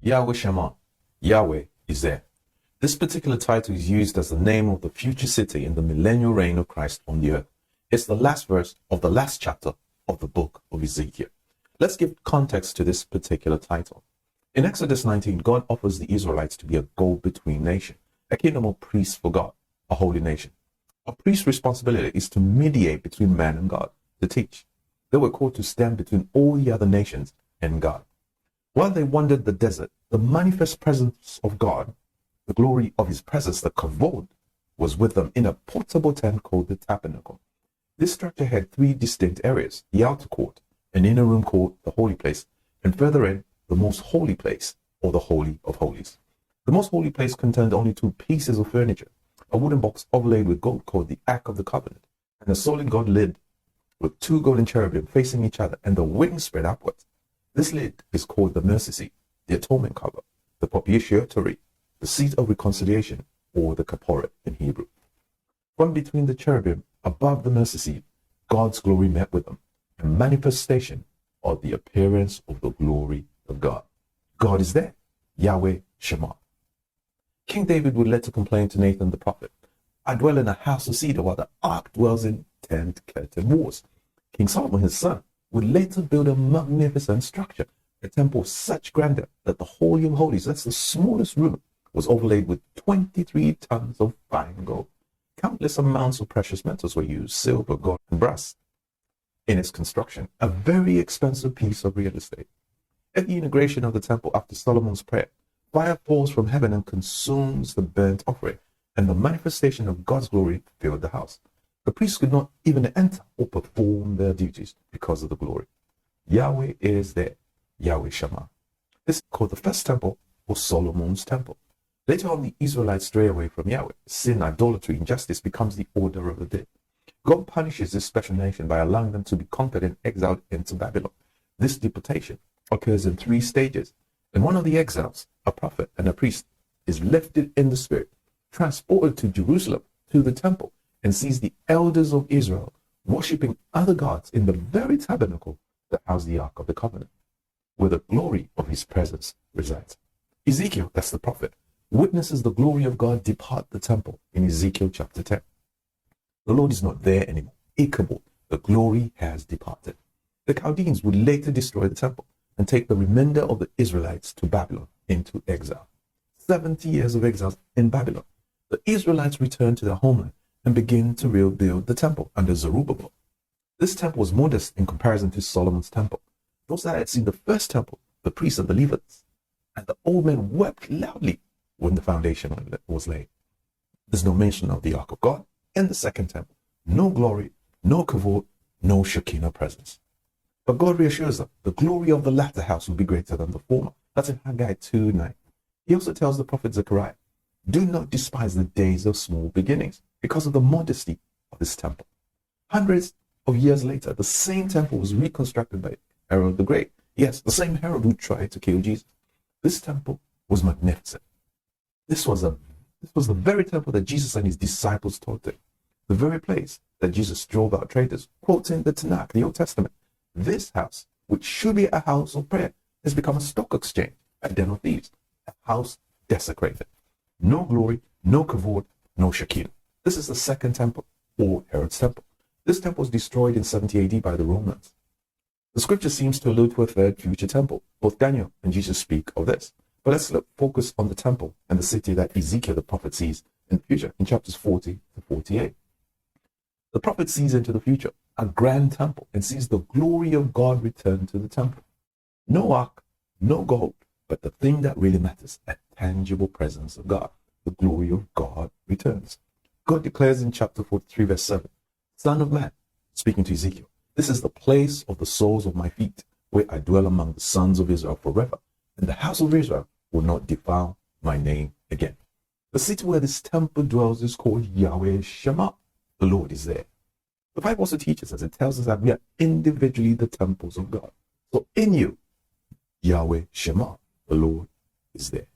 Yahweh Shammah. Yahweh is there. This particular title is used as the name of the future city in the millennial reign of Christ on the earth. It's the last verse of the last chapter of the book of Ezekiel. Let's give context to this particular title. In Exodus 19, God offers the Israelites to be a go-between nation, a kingdom of priests for God, a holy nation. A priest's responsibility is to mediate between man and God, to teach. They were called to stand between all the other nations and God. While they wandered the desert, the manifest presence of God, the glory of his presence, the kavod, was with them in a portable tent called the tabernacle. This structure had three distinct areas: the outer court, an inner room called the holy place, and further in, the most holy place, or the Holy of Holies. The most holy place contained only two pieces of furniture: a wooden box overlaid with gold called the Ark of the Covenant, and a solid gold lid with two golden cherubim facing each other and the wings spread upwards. This lid is called the mercy seat, the atonement cover, the propitiatory, the seat of reconciliation, or the kaporet in Hebrew. From between the cherubim above the mercy seat, God's glory met with them, a manifestation of the appearance of the glory of God. God is there, Yahweh Shammah. King David would later complain to Nathan the prophet, "I dwell in a house of cedar while the ark dwells in tent curtain walls." King Solomon, his son, would later build a magnificent structure, a temple of such grandeur that the Holy of Holies, that's the smallest room, was overlaid with 23 tons of fine gold. Countless amounts of precious metals were used: silver, gold, and brass. In its construction, a very expensive piece of real estate. At the inauguration of the temple after Solomon's prayer, fire falls from heaven and consumes the burnt offering, and the manifestation of God's glory filled the house. The priests could not even enter or perform their duties because of the glory. Yahweh is there, Yahweh Shammah. This is called the first temple, or Solomon's temple. Later on, the Israelites stray away from Yahweh. Sin, idolatry, injustice becomes the order of the day. God punishes this special nation by allowing them to be conquered and exiled into Babylon. This deportation occurs in three stages. In one of the exiles, a prophet and a priest is lifted in the spirit, transported to Jerusalem, to the temple, and sees the elders of Israel worshipping other gods in the very tabernacle that housed the Ark of the Covenant, where the glory of his presence resides. Ezekiel, that's the prophet, witnesses the glory of God depart the temple in Ezekiel chapter 10. The Lord is not there anymore. Ichabod, the glory has departed. The Chaldeans would later destroy the temple and take the remainder of the Israelites to Babylon into exile. 70 years of exile in Babylon. The Israelites return to their homeland and begin to rebuild the temple under Zerubbabel. This temple was modest in comparison to Solomon's temple. Those that had seen the first temple, the priests and the Levites, and the old men wept loudly when the foundation was laid. There's no mention of the Ark of God in the second temple. No glory, no kavod, no Shekinah presence. But God reassures them the glory of the latter house will be greater than the former. That's in Haggai 2:9. He also tells the prophet Zechariah, "Do not despise the days of small beginnings," because of the modesty of this temple. Hundreds of years later, the same temple was reconstructed by Herod the Great. Yes, the same Herod who tried to kill Jesus. This temple was magnificent. This was the very temple that Jesus and his disciples taught in. The very place that Jesus drove out traitors, quoting the Tanakh, the Old Testament. This house, which should be a house of prayer, has become a stock exchange, a den of thieves, a house desecrated. No glory, no kavod, no Shekinah. This is the second temple, or Herod's temple. This temple was destroyed in 70 AD by the Romans. The scripture seems to allude to a third future temple. Both Daniel and Jesus speak of this. But let's focus on the temple and the city that Ezekiel the prophet sees in the future, in chapters 40 to 48. The prophet sees into the future, a grand temple, and sees the glory of God return to the temple. No ark, no gold, but the thing that really matters, a tangible presence of God. The glory of God returns. God declares in chapter 43, verse 7, "Son of man," speaking to Ezekiel, "this is the place of the soles of my feet, where I dwell among the sons of Israel forever, and the house of Israel will not defile my name again." The city where this temple dwells is called Yahweh Shammah. The Lord is there. The Bible also teaches us, it tells us that we are individually the temples of God. So in you, Yahweh Shammah, the Lord is there.